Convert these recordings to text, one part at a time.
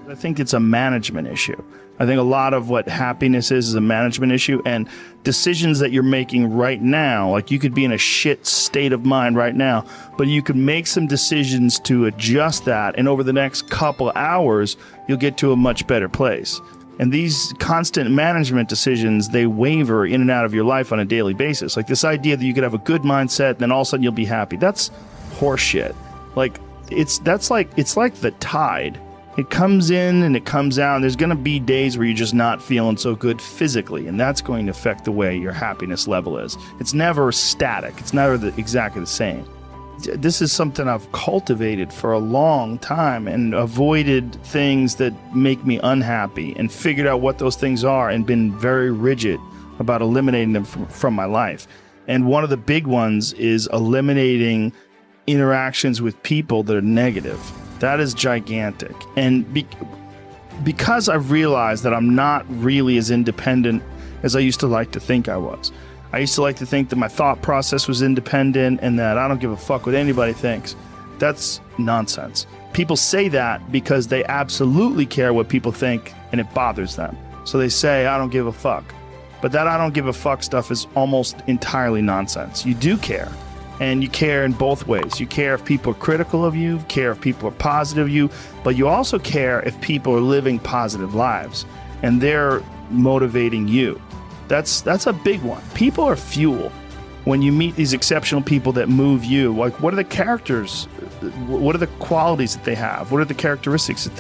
I think it's a management issue. I think a lot of what happiness is a management issue, and decisions that you're making right now, like you could be in a shit state of mind right now, but you could make some decisions to adjust that, and over the next couple hours, you'll get to a much better place. And these constant management decisions, they waver in and out of your life on a daily basis. Like this idea that you could have a good mindset, and then all of a sudden you'll be happy. That's horseshit. Like it's like the tide. It comes in and it comes out. And there's going to be days where you're just not feeling so good physically, and that's going to affect the way your happiness level is. It's never static. It's never exactly the same. This is something I've cultivated for a long time and avoided things that make me unhappy and figured out what those things are and been very rigid about eliminating them from my life. And one of the big ones is eliminating interactions with people that are negative. That is gigantic. And because I've realized that I'm not really as independent as I used to like to think I was. I used to like to think that my thought process was independent and that I don't give a fuck what anybody thinks. That's nonsense. People say that because they absolutely care what people think and it bothers them. So they say, I don't give a fuck. But that I don't give a fuck stuff is almost entirely nonsense. You do care. And you care in both ways. You care if people are critical of you, care if people are positive of you, but you also care if people are living positive lives and they're motivating you. That's a big one. People are fuel. When you meet these exceptional people that move you, like what are the characters? What are the qualities that they have? What are the characteristics that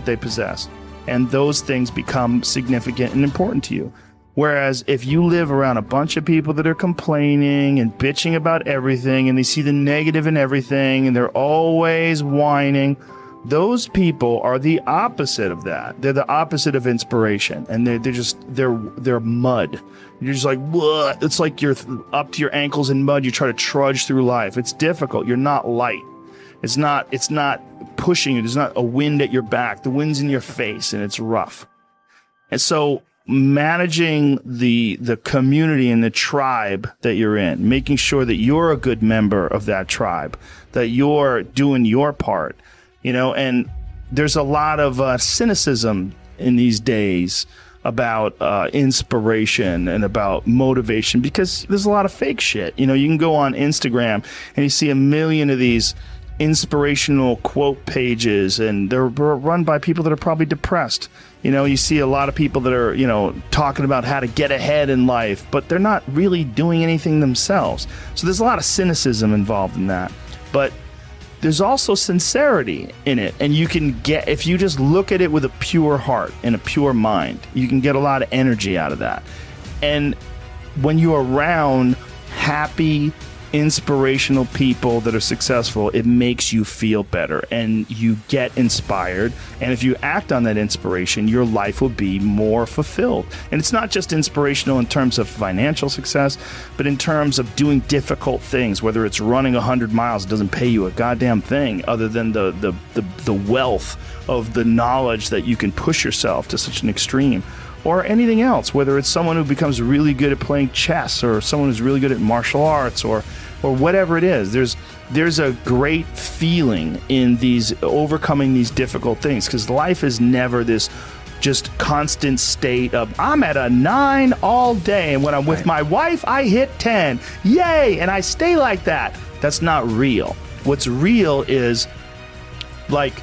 they possess? And those things become significant and important to you. Whereas if you live around a bunch of people that are complaining and bitching about everything and they see the negative in everything and they're always whining, those people are the opposite of that. They're the opposite of inspiration, and they're mud. You're just like, what? It's like you're up to your ankles in mud. You try to trudge through life. It's difficult. You're not light. It's not pushing you. There's not a wind at your back. The wind's in your face, and it's rough. And so managing the community and the tribe that you're in, making sure that you're a good member of that tribe, that you're doing your part, and there's a lot of cynicism in these days about inspiration and about motivation because there's a lot of fake shit. You can go on Instagram and you see a million of these inspirational quote pages, and they're run by people that are probably depressed. You see a lot of people that are, talking about how to get ahead in life, but they're not really doing anything themselves. So there's a lot of cynicism involved in that. But there's also sincerity in it. And you can get, if you just look at it with a pure heart and a pure mind, you can get a lot of energy out of that. And when you're around happy, inspirational people that are successful, it makes you feel better and you get inspired. And if you act on that inspiration, your life will be more fulfilled. And it's not just inspirational in terms of financial success, but in terms of doing difficult things, whether it's running 100 miles, it doesn't pay you a goddamn thing other than the wealth of the knowledge that you can push yourself to such an extreme. Or anything else, whether it's someone who becomes really good at playing chess or someone who's really good at martial arts or whatever it is. There's a great feeling in these overcoming these difficult things, because life is never this just constant state of I'm at a 9 all day, and when I'm with my wife I hit 10. Yay! And I stay like that. That's not real. What's real is like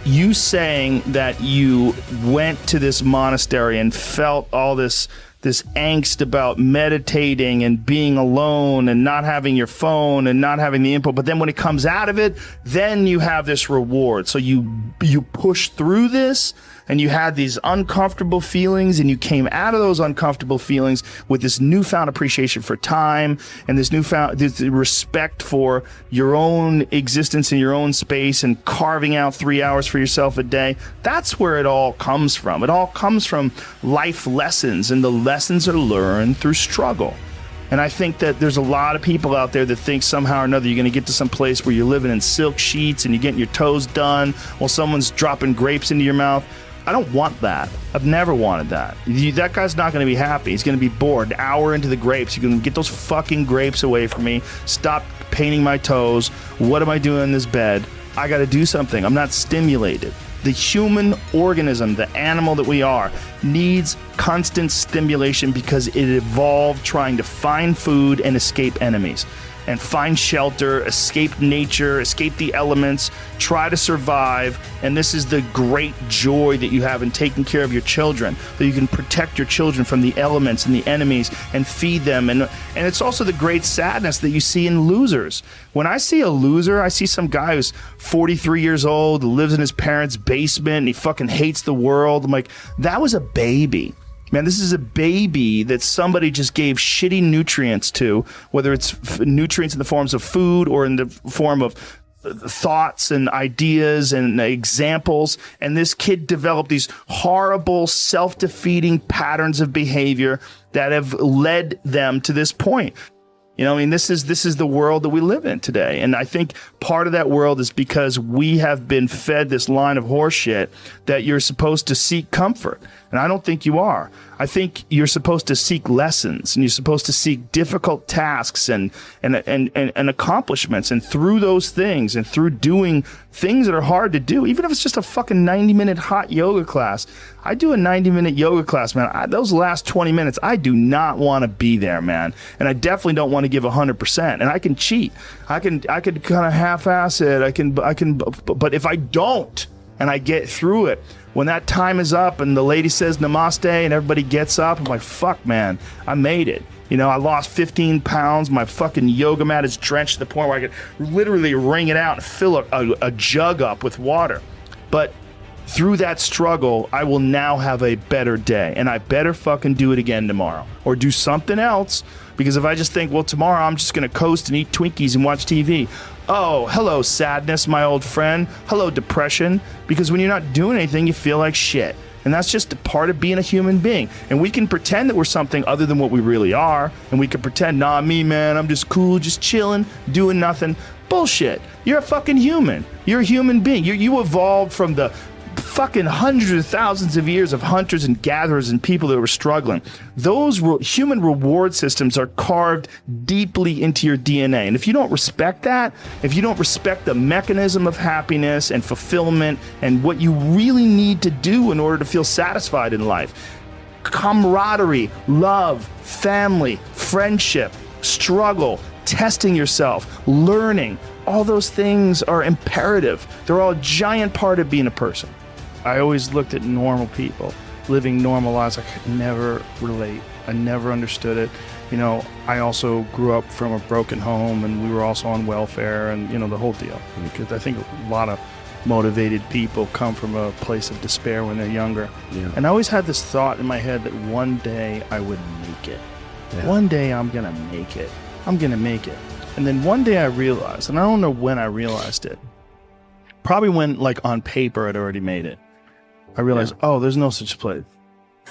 you saying that you went to this monastery and felt all this angst about meditating and being alone and not having your phone and not having the input, but then when it comes out of it, then you have this reward. So you push through this and you had these uncomfortable feelings, and you came out of those uncomfortable feelings with this newfound appreciation for time and this respect for your own existence in your own space and carving out 3 hours for yourself a day. That's where it all comes from. It all comes from life lessons, and the lessons are learned through struggle. And I think that there's a lot of people out there that think somehow or another you're going to get to some place where you're living in silk sheets and you're getting your toes done while someone's dropping grapes into your mouth. I don't want that. I've never wanted that. That guy's not going to be happy. He's going to be bored. An hour into the grapes, you're going to get those fucking grapes away from me. Stop painting my toes. What am I doing in this bed? I got to do something. I'm not stimulated. The human organism, the animal that we are, needs constant stimulation because it evolved trying to find food and escape enemies, and find shelter, escape nature, escape the elements, try to survive. And this is the great joy that you have in taking care of your children, that you can protect your children from the elements and the enemies and feed them. And it's also the great sadness that you see in losers. When I see a loser, I see some guy who's 43 years old, lives in his parents' basement, and he fucking hates the world. I'm like, that was a baby. Man, this is a baby that somebody just gave shitty nutrients to, whether it's nutrients in the forms of food or in the form of thoughts and ideas and examples. And this kid developed these horrible, self-defeating patterns of behavior that have led them to this point. You know, I mean, this is the world that we live in today. And I think part of that world is because we have been fed this line of horseshit that you're supposed to seek comfort. And I don't think you are. I think you're supposed to seek lessons, and you're supposed to seek difficult tasks and accomplishments. And through those things, and through doing things that are hard to do, even if it's just a fucking 90-minute hot yoga class. I do a 90-minute yoga class, man. Those last 20 minutes, I do not want to be there, man. And I definitely don't want to give 100%. And I can cheat. I could kind of half-ass it. I can, but if I don't, and I get through it, when that time is up and the lady says namaste and everybody gets up, I'm like, fuck, man, I made it. You know, I lost 15 pounds. My fucking yoga mat is drenched to the point where I could literally wring it out and fill a jug up with water. But through that struggle, I will now have a better day, and I better fucking do it again tomorrow or do something else. Because if I just think, well, tomorrow I'm just going to coast and eat Twinkies and watch TV. Oh, hello, sadness, my old friend. Hello, depression. Because when you're not doing anything, you feel like shit. And that's just a part of being a human being. And we can pretend that we're something other than what we really are. And we can pretend, nah, me, man, I'm just cool, just chilling, doing nothing. Bullshit. You're a fucking human. You're a human being. You evolved from the fucking hundreds of thousands of years of hunters and gatherers and people that were struggling. Those human reward systems are carved deeply into your DNA. And if you don't respect that, if you don't respect the mechanism of happiness and fulfillment and what you really need to do in order to feel satisfied in life, camaraderie, love, family, friendship, struggle, testing yourself, learning, all those things are imperative. They're all a giant part of being a person. I always looked at normal people living normal lives. I could never relate. I never understood it. You know, I also grew up from a broken home, and we were also on welfare, and, you know, the whole deal. Because I think a lot of motivated people come from a place of despair when they're younger. Yeah. And I always had this thought in my head that one day I would make it. Yeah. One day I'm going to make it. I'm going to make it. And then one day I realized, and I don't know when I realized it, probably when, like, on paper I'd already made it. I realized, oh, there's no such place.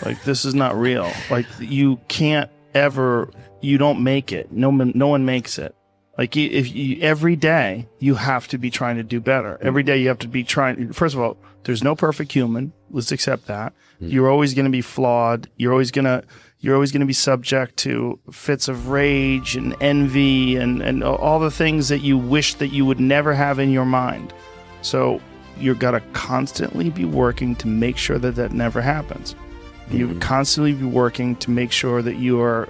Like, this is not real. Like, you can't ever, you don't make it. No one makes it. Like, every day you have to be trying to do better. Every day you have to be trying. First of all, there's no perfect human. Let's accept that. You're always going to be flawed. You're always going to be subject to fits of rage and envy and all the things that you wish that you would never have in your mind. So you've got to constantly be working to make sure that that never happens. You constantly be working to make sure that you are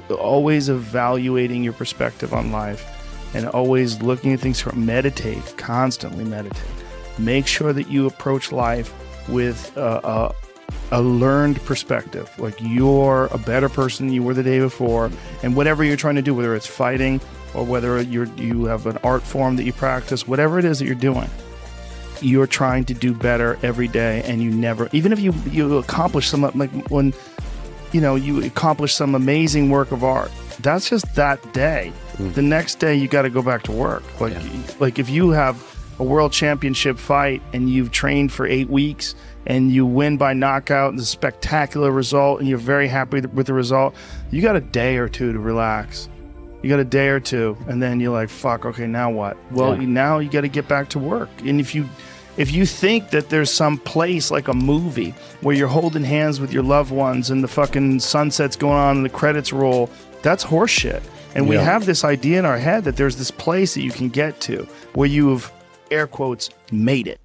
always evaluating your perspective on life and always looking at things from meditate, constantly meditate. Make sure that you approach life with a learned perspective. Like, you're a better person than you were the day before, and whatever you're trying to do, whether it's fighting or whether you have an art form that you practice, whatever it is that you're doing, you're trying to do better every day. And you never, even if you accomplish some, like when, you know, you accomplish some amazing work of art, that's just that day. The next day you got to go back to work. Like if you have a world championship fight and you've trained for 8 weeks and you win by knockout and it's a spectacular result and you're very happy with the result, you got a day or two to relax. You got a day or two, and then you're like, fuck, okay, now what? Well, now you got to get back to work. And if you think that there's some place like a movie where you're holding hands with your loved ones and the fucking sunset's going on and the credits roll, that's horseshit. And we have this idea in our head that there's this place that you can get to where you've, air quotes, made it.